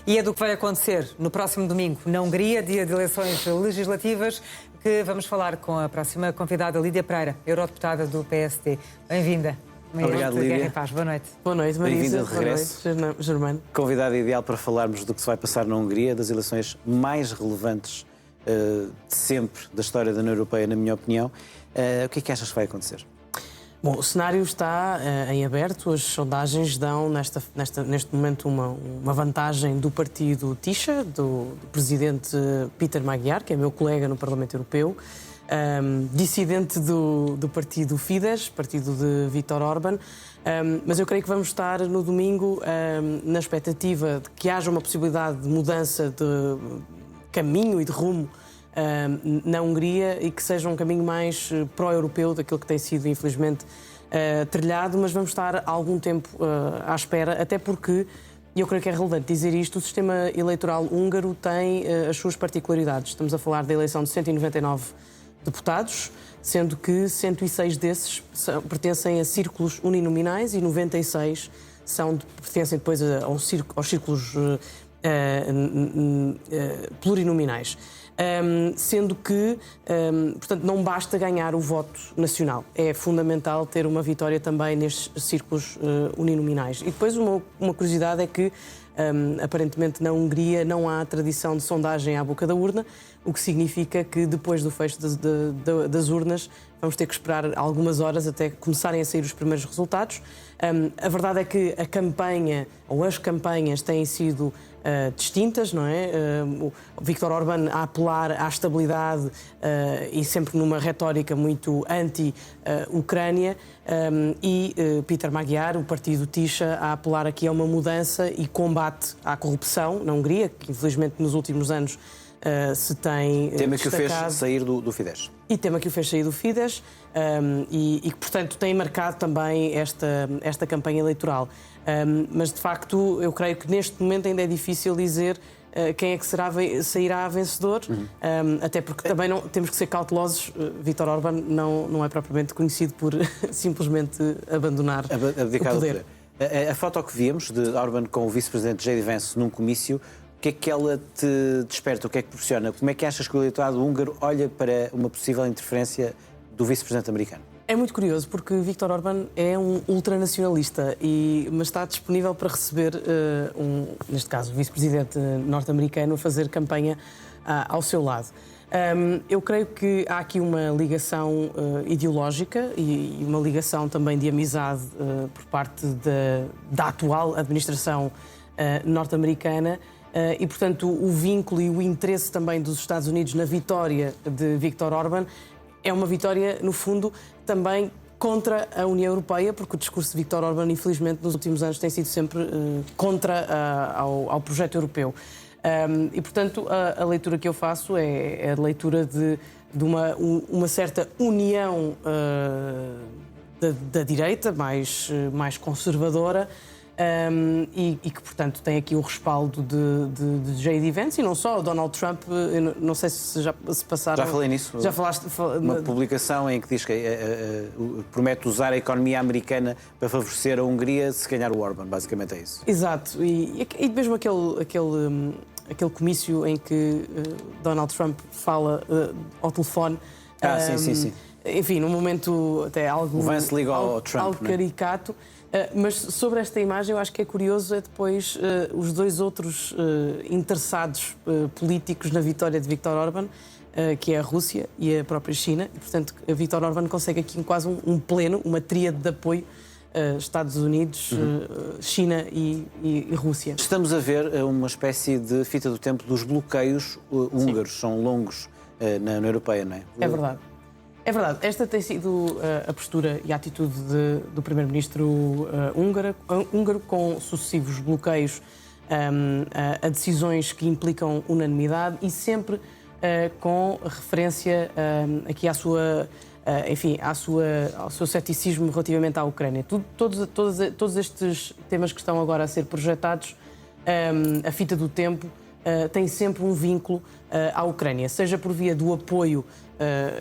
E é do que vai acontecer no próximo domingo na Hungria, dia de eleições legislativas, que vamos falar com a próxima convidada, Lídia Pereira, eurodeputada do PSD. Bem-vinda. Obrigado, Lídia. Guerra e Paz. Boa noite. Boa noite, Marisa. Bem-vinda de regresso. Boa noite, Germano. Convidada ideal para falarmos do que se vai passar na Hungria, das eleições mais relevantes de sempre da história da União Europeia, na minha opinião. O que é que achas que vai acontecer? Bom, o cenário está em aberto. As sondagens dão, neste momento, uma vantagem do partido Tisza, do presidente Peter Magyar, que é meu colega no Parlamento Europeu, dissidente do partido Fidesz, partido de Viktor Orbán. Mas eu creio que vamos estar no domingo na expectativa de que haja uma possibilidade de mudança de caminho e de rumo na Hungria e que seja um caminho mais pró-europeu daquilo que tem sido, infelizmente, trilhado, mas vamos estar algum tempo à espera, até porque, e eu creio que é relevante dizer isto, o sistema eleitoral húngaro tem as suas particularidades. Estamos a falar da eleição de 199 deputados, sendo que 106 desses pertencem a círculos uninominais e 96 pertencem depois aos círculos plurinominais. Sendo que, portanto, não basta ganhar o voto nacional. É fundamental ter uma vitória também nestes círculos uninominais. E depois uma curiosidade é que, aparentemente, na Hungria não há tradição de sondagem à boca da urna, o que significa que depois do fecho das urnas vamos ter que esperar algumas horas até começarem a sair os primeiros resultados. A verdade é que a campanha, ou as campanhas, têm sido distintas, não é? O Viktor Orbán a apelar à estabilidade e sempre numa retórica muito anti-Ucrânia e Peter Magyar, o partido Tisza, a apelar aqui a uma mudança e combate à corrupção na Hungria, que infelizmente nos últimos anos se tem tema que o fez destacado. sair do Fidesz. E tema que o fez sair do Fidesz e que, portanto, tem marcado também esta campanha eleitoral. Mas, de facto, eu creio que neste momento ainda é difícil dizer quem é que sairá vencedor, até porque também temos que ser cautelosos. Viktor Orbán não é propriamente conhecido por simplesmente abandonar o poder. A foto que víamos de Orbán com o vice-presidente J.D. Vance num comício, o que é que ela te desperta? O que é que proporciona? Como é que achas que o eleitorado húngaro olha para uma possível interferência do vice-presidente americano? É muito curioso, porque Viktor Orbán é um ultranacionalista, mas está disponível para receber, neste caso, o vice-presidente norte-americano a fazer campanha ao seu lado. Eu creio que há aqui uma ligação ideológica e uma ligação também de amizade por parte da atual administração norte-americana. E, portanto, o vínculo e o interesse também dos Estados Unidos na vitória de Viktor Orbán é uma vitória, no fundo, também contra a União Europeia, porque o discurso de Viktor Orbán, infelizmente, nos últimos anos tem sido sempre contra ao projeto europeu. E, portanto, a leitura que eu faço é a leitura de uma certa união da direita, mais conservadora, e que, portanto, tem aqui o respaldo de J.D. Vance e não só, o Donald Trump. Não sei se já se passaram... Já falei nisso. Já falaste... Uma publicação em que diz que promete usar a economia americana para favorecer a Hungria se ganhar o Orbán, basicamente é isso. Exato, e mesmo aquele comício em que Donald Trump fala ao telefone... Sim. Enfim, num momento até algo... O Vance liga ao Trump, algo caricato. Mas sobre esta imagem eu acho que é curioso depois os dois outros interessados políticos na vitória de Viktor Orbán, que é a Rússia e a própria China. E, portanto, a Viktor Orbán consegue aqui quase um pleno, uma tríade de apoio, Estados Unidos, China e Rússia. Estamos a ver uma espécie de fita do tempo dos bloqueios húngaros. Sim. São longos na União Europeia, não é? É verdade. É verdade, esta tem sido a postura e a atitude do primeiro-ministro húngaro, com sucessivos bloqueios a decisões que implicam unanimidade e sempre com referência aqui ao seu ceticismo relativamente à Ucrânia. Todos estes temas que estão agora a ser projetados, a fita do tempo, tem sempre um vínculo à Ucrânia, seja por via do apoio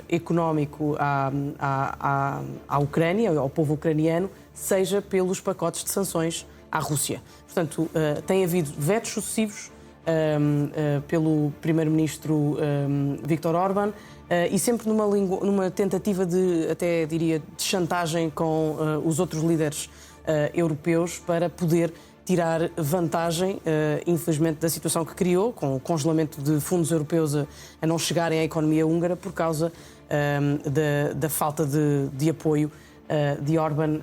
económico à Ucrânia, ao povo ucraniano, seja pelos pacotes de sanções à Rússia. Portanto, tem havido vetos sucessivos pelo primeiro-ministro Viktor Orbán, e sempre numa tentativa de, até diria, de chantagem com os outros líderes europeus para poder tirar vantagem, infelizmente, da situação que criou, com o congelamento de fundos europeus a não chegarem à economia húngara por causa da falta de apoio de Orbán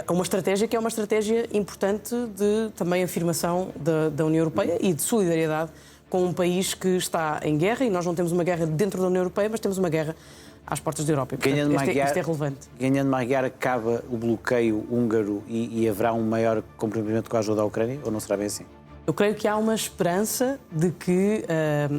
a uma estratégia que é uma estratégia importante de também afirmação da União Europeia e de solidariedade com um país que está em guerra, e nós não temos uma guerra dentro da União Europeia, mas temos uma guerra às portas da Europa. E, portanto, isto é relevante. Ganhando Magyar, acaba o bloqueio húngaro e haverá um maior comprometimento com a ajuda à Ucrânia, ou não será bem assim? Eu creio que há uma esperança de que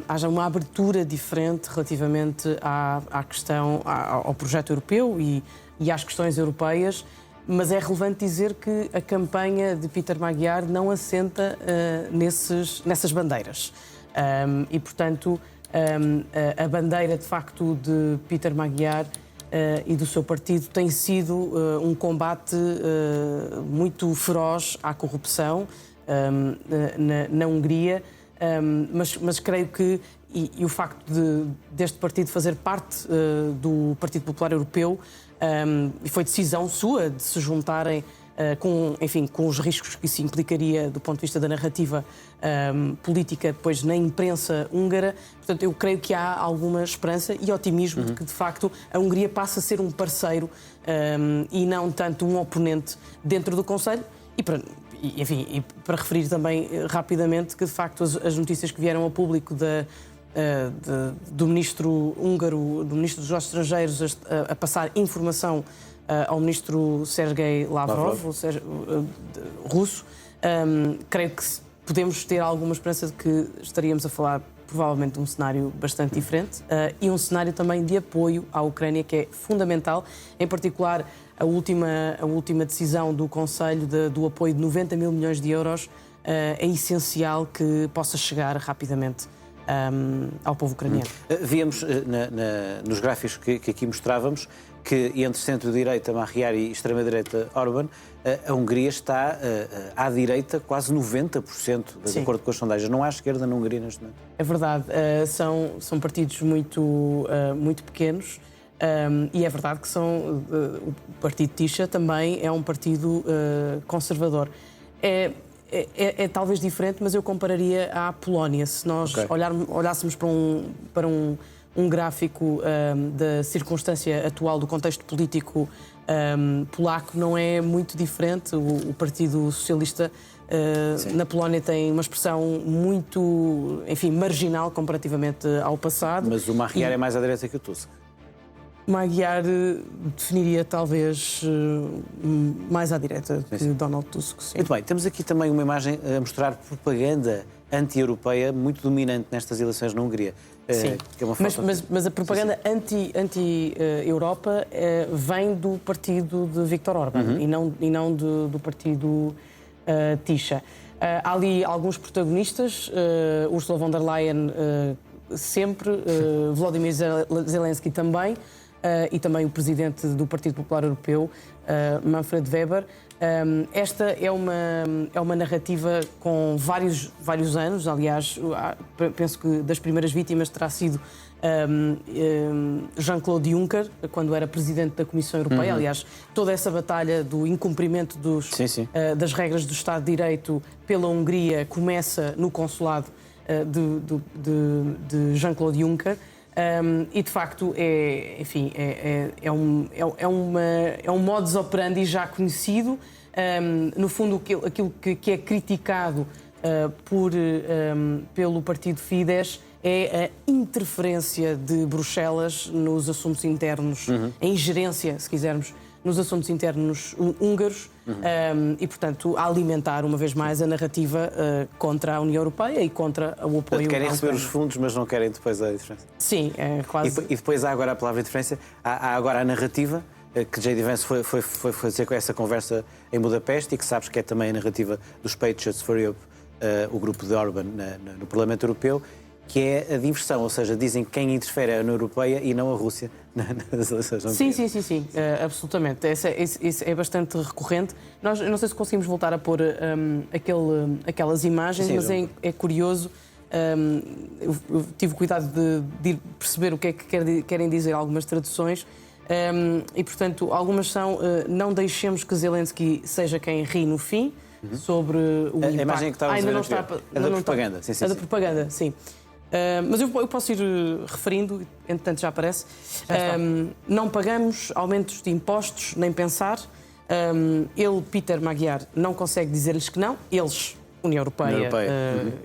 haja uma abertura diferente relativamente à questão, ao projeto europeu e às questões europeias, mas é relevante dizer que a campanha de Peter Magyar não assenta nessas bandeiras. E, portanto, a bandeira, de facto, de Peter Magyar e do seu partido tem sido um combate muito feroz à corrupção na Hungria, mas creio que, e o facto deste partido fazer parte do Partido Popular Europeu, e foi decisão sua de se juntarem com os riscos que isso implicaria do ponto de vista da narrativa política depois na imprensa húngara. Portanto, eu creio que há alguma esperança e otimismo de que, de facto, a Hungria passa a ser um parceiro e não tanto um oponente dentro do Conselho. E para referir também rapidamente que, de facto, as notícias que vieram ao público do ministro húngaro, do ministro dos Negócios Estrangeiros, a passar informação ao ministro Sergei Lavrov, russo, creio que podemos ter alguma esperança de que estaríamos a falar provavelmente de um cenário bastante diferente e um cenário também de apoio à Ucrânia, que é fundamental, em particular a última decisão do Conselho do apoio de 90 mil milhões de euros é essencial que possa chegar rapidamente ao povo ucraniano. Víamos nos gráficos que aqui mostrávamos que entre centro-direita, Magyar, e extrema-direita, Orbán, a Hungria está à direita quase 90%, de acordo com as sondagens. Não há esquerda na Hungria neste momento. É verdade. São partidos muito pequenos e é verdade que o Partido Tisza também é um partido conservador. É talvez diferente, mas eu compararia à Polónia. Se nós olhássemos para um gráfico da circunstância atual do contexto político polaco, não é muito diferente. O Partido Socialista na Polónia tem uma expressão muito, marginal comparativamente ao passado. Mas o Magyar é mais à direita que o Tusk. Magyar definiria talvez mais à direita que Donald Tusk. Sim. Muito bem, temos aqui também uma imagem a mostrar propaganda anti-europeia muito dominante nestas eleições na Hungria. Sim, que é uma mas a propaganda anti-Europa vem do partido de Viktor Orbán e não do partido Tisza. Há ali alguns protagonistas, Ursula von der Leyen sempre, Volodymyr Zelensky também, e também o presidente do Partido Popular Europeu, Manfred Weber. Esta é uma narrativa com vários anos. Aliás, penso que das primeiras vítimas terá sido Jean-Claude Juncker, quando era presidente da Comissão Europeia. Aliás, toda essa batalha do incumprimento das regras do Estado de Direito pela Hungria começa no consulado de Jean-Claude Juncker. E de facto é um modus operandi já conhecido. No fundo, aquilo que é criticado pelo partido Fidesz é a interferência de Bruxelas nos assuntos internos, a ingerência, se quisermos, nos assuntos internos húngaros e, portanto, a alimentar uma vez mais a narrativa contra a União Europeia e contra o apoio. Querem receber os fundos, mas não querem depois a diferença. Sim, é quase. E depois há agora a palavra diferença, há agora a narrativa que J.D. Vance foi fazer com essa conversa em Budapeste e que sabes que é também a narrativa dos Patriots for Europe, o grupo de Orbán no Parlamento Europeu. que é a diversão, ou seja, dizem que quem interfere é a União Europeia e não a Rússia nas eleições. Sim, absolutamente. Isso é bastante recorrente. Nós, eu não sei se conseguimos voltar a pôr aquelas imagens, Sim, mas é curioso. Eu tive cuidado de perceber o que é que querem dizer algumas traduções. E, portanto, algumas são não deixemos que Zelensky seja quem ri no fim, sobre o impacto. A imagem que estava a ainda não está, está, é da propaganda. Sim. É da propaganda, sim. Mas eu posso ir referindo, entretanto já aparece. Não pagamos aumentos de impostos, nem pensar. Ele, Peter Magyar, não consegue dizer-lhes que não. Eles, União Europeia,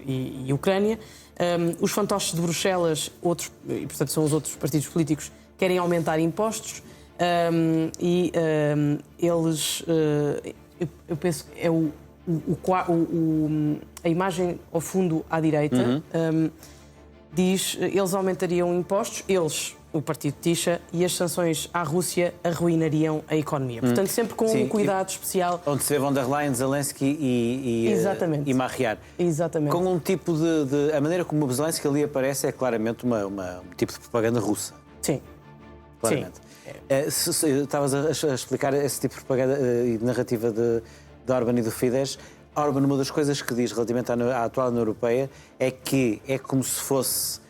e Ucrânia. Os fantoches de Bruxelas, outros, e portanto são os outros partidos políticos, querem aumentar impostos. Eles, eu penso que é a imagem ao fundo à direita. Diz eles aumentariam impostos, eles, o partido Tisha, e as sanções à Rússia arruinariam a economia. Portanto, sempre com um cuidado especial. Onde se vê von der Leyen, Zelensky e Magyar. Exatamente. Com um tipo de... A maneira como o Zelensky ali aparece é claramente um tipo de propaganda russa. Sim. Claramente. Estavas a explicar esse tipo de propaganda e de narrativa de Orbán e do Fidesz. Orbán, uma das coisas que diz relativamente à atual União Europeia é que é como se fosse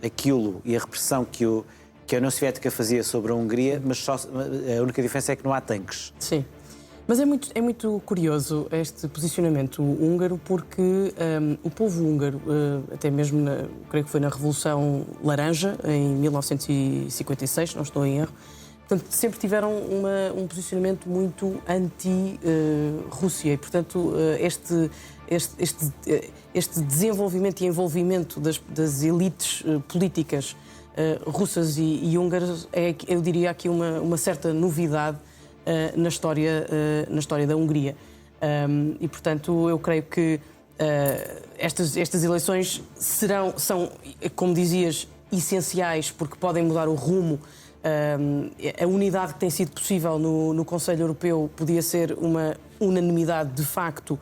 aquilo e a repressão que a União Soviética fazia sobre a Hungria, mas só, a única diferença é que não há tanques. Sim. Mas é muito curioso este posicionamento húngaro, porque o povo húngaro, até mesmo, creio que foi na Revolução Laranja, em 1956, não estou em erro, portanto, sempre tiveram um posicionamento muito anti-Rússia e, portanto, este desenvolvimento e envolvimento das elites políticas russas e húngaras é, eu diria, aqui uma certa novidade na história da Hungria. E, portanto, eu creio que estas eleições são, como dizias, essenciais, porque podem mudar o rumo. A unidade que tem sido possível no Conselho Europeu podia ser uma unanimidade de facto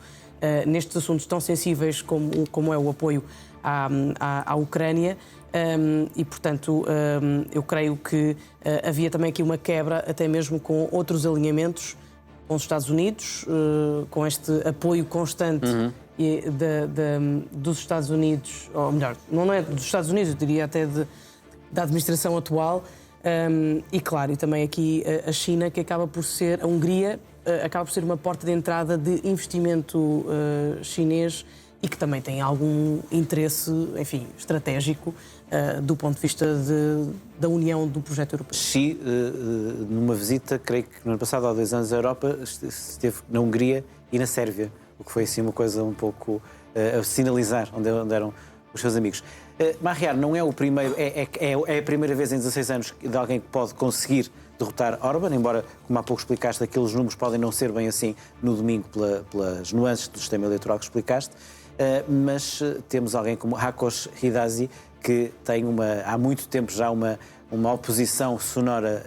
nestes assuntos tão sensíveis como é o apoio à Ucrânia. E, portanto, eu creio que havia também aqui uma quebra, até mesmo com outros alinhamentos com os Estados Unidos, com este apoio constante dos Estados Unidos, ou melhor, não é dos Estados Unidos, eu diria até da administração atual. E claro, e também aqui a China, que acaba por ser, a Hungria acaba por ser uma porta de entrada de investimento chinês e que também tem algum interesse, enfim, estratégico do ponto de vista da união do projeto europeu. Xi, numa visita, creio que no ano passado, há 2 anos, à Europa, esteve na Hungria e na Sérvia, o que foi assim uma coisa um pouco a sinalizar onde eram os seus amigos. Magyar não é o primeiro, é a primeira vez em 16 anos de alguém que pode conseguir derrotar Orbán, embora, como há pouco explicaste, aqueles números podem não ser bem assim no domingo pelas nuances do sistema eleitoral que explicaste, mas temos alguém como Ákos Hidazi, que tem há muito tempo já uma oposição sonora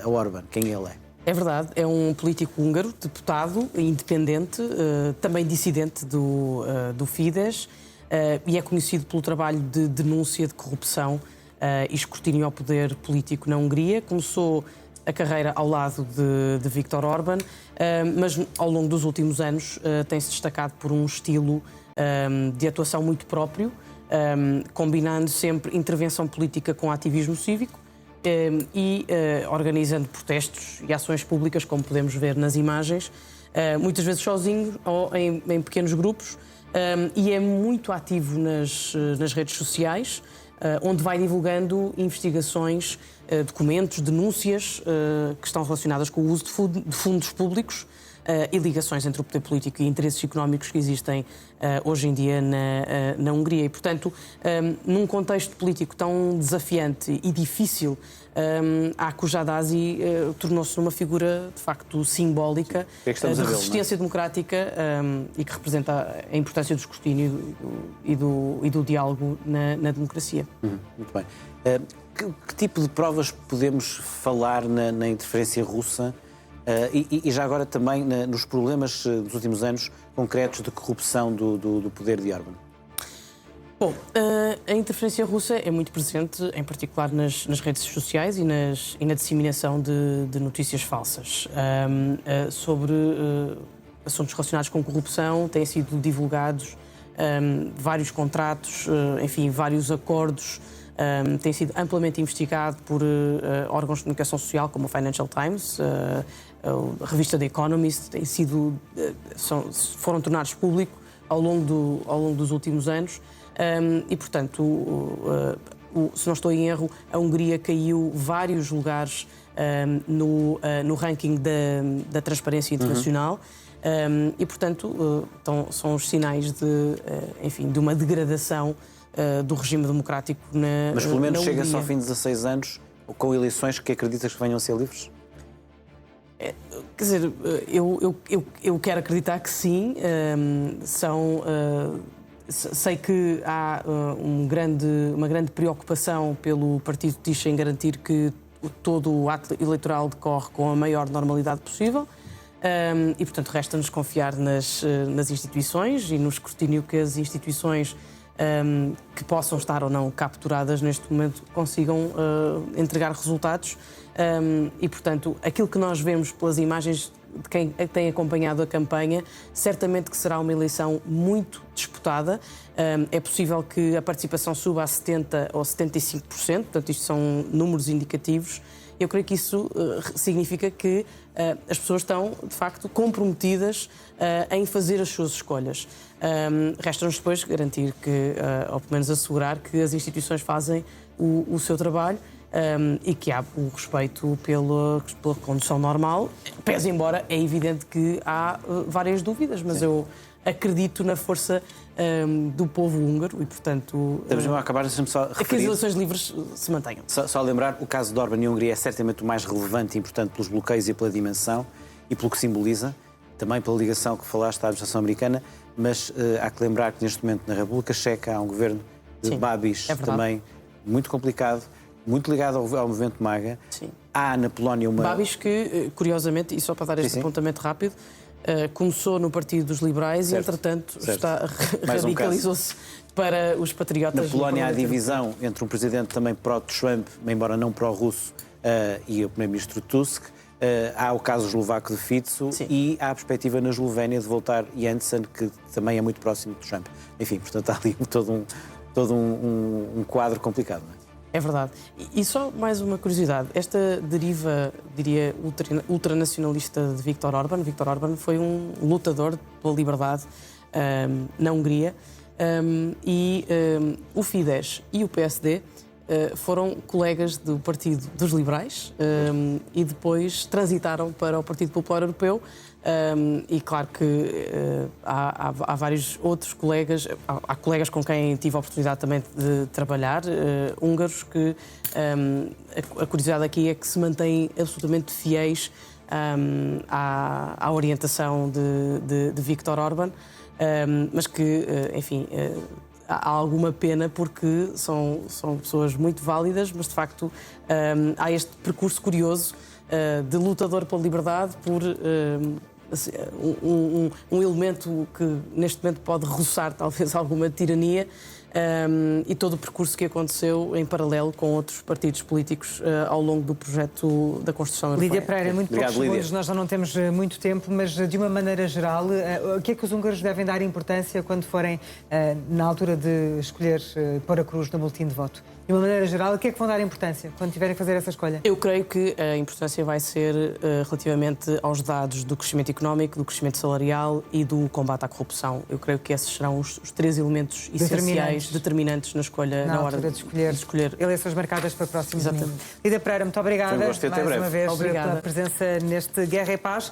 a Orbán. Quem ele é? É verdade, é um político húngaro, deputado, independente, também dissidente do Fidesz, e é conhecido pelo trabalho de denúncia de corrupção e escrutínio ao poder político na Hungria. Começou a carreira ao lado de Viktor Orbán, mas ao longo dos últimos anos tem-se destacado por um estilo de atuação muito próprio, combinando sempre intervenção política com ativismo cívico e organizando protestos e ações públicas, como podemos ver nas imagens, muitas vezes sozinho ou em pequenos grupos. E é muito ativo nas redes sociais, onde vai divulgando investigações, documentos, denúncias que estão relacionadas com o uso de fundos públicos e ligações entre o poder político e interesses económicos que existem hoje em dia na Hungria. E, portanto, num contexto político tão desafiante e difícil, Ákos Hidazi tornou-se uma figura, de facto, simbólica de resistência democrática e que representa a importância do escrutínio e do diálogo na democracia. Muito bem. Que tipo de provas podemos falar na interferência russa e já agora também nos problemas dos últimos anos concretos de corrupção do poder de Orbán? Bom, a interferência russa é muito presente, em particular nas redes sociais e na disseminação de notícias falsas. Sobre assuntos relacionados com corrupção, têm sido divulgados vários contratos, enfim, vários acordos. Tem sido amplamente investigado por órgãos de comunicação social como o Financial Times, a revista The Economist, foram tornados públicos ao longo dos últimos anos. E, portanto, se não estou em erro, a Hungria caiu vários lugares no ranking da transparência internacional. E, portanto, são os sinais de uma degradação do regime democrático na Hungria. Mas pelo menos chega-se ao fim de 16 anos com eleições que acreditas que venham a ser livres? Quer dizer, eu quero acreditar que sim. Sei que há uma grande preocupação pelo Partido Tisza em garantir que todo o ato eleitoral decorre com a maior normalidade possível. E, portanto, resta-nos confiar nas instituições e no escrutínio que as instituições que possam estar ou não capturadas neste momento consigam entregar resultados. E, portanto, aquilo que nós vemos pelas imagens de quem tem acompanhado a campanha, certamente que será uma eleição muito disputada. É possível que a participação suba a 70% ou 75%, portanto, isto são números indicativos. Eu creio que isso significa que as pessoas estão, de facto, comprometidas em fazer as suas escolhas. Resta-nos depois garantir que, ou pelo menos assegurar, que as instituições fazem o seu trabalho e que há o respeito pela condução normal, pese embora é evidente que há várias dúvidas, mas eu acredito na força do povo húngaro e, portanto... Estamos a acabar, deixa-me só referir... Que as eleições livres se mantenham. Só lembrar, o caso de Orbán e Hungria é certamente o mais relevante e importante pelos bloqueios e pela dimensão e pelo que simboliza, também pela ligação que falaste à administração americana, mas há que lembrar que neste momento na República Checa há um governo de Babis também muito complicado, muito ligado ao movimento MAGA. Sim. Há na Polónia uma... Babis que, curiosamente, e só para dar este apontamento rápido, começou no Partido dos Liberais e, entretanto, radicalizou-se para os patriotas. Na Polónia há a divisão entre um presidente também pró-Trump, embora não pró-russo, e o primeiro-ministro Tusk. Há o caso eslovaco de Fico e há a perspectiva na Eslovénia de voltar Janssen, que também é muito próximo de Trump. Enfim, portanto, há ali todo um quadro complicado, não é? É verdade. E só mais uma curiosidade. Esta deriva, diria, ultranacionalista de Viktor Orbán. Viktor Orbán foi um lutador pela liberdade na Hungria. O Fidesz e o PSD foram colegas do Partido dos Liberais e depois transitaram para o Partido Popular Europeu. E claro que há vários outros colegas, há colegas com quem tive a oportunidade também de trabalhar, húngaros, que a curiosidade aqui é que se mantêm absolutamente fiéis à orientação de Viktor Orbán, mas que, enfim, há alguma pena porque são pessoas muito válidas, mas de facto há este percurso curioso de lutador pela liberdade por um elemento que neste momento pode roçar talvez alguma tirania e todo o percurso que aconteceu em paralelo com outros partidos políticos ao longo do projeto da construção europeia. Lídia Pereira, muito poucos segundos, nós já não temos muito tempo, mas de uma maneira geral, o que é que os húngaros devem dar importância quando forem na altura de escolher pôr a cruz no boletim de voto? De uma maneira geral, o que é que vão dar importância quando tiverem a fazer essa escolha? Eu creio que a importância vai ser relativamente aos dados do crescimento económico, do crescimento salarial e do combate à corrupção. Eu creio que esses serão os três elementos essenciais, determinantes na escolha, na hora de escolher. Eleições marcadas para o próximo domingo. Lídia Pereira, muito obrigada mais uma vez pela presença neste Guerra e Paz.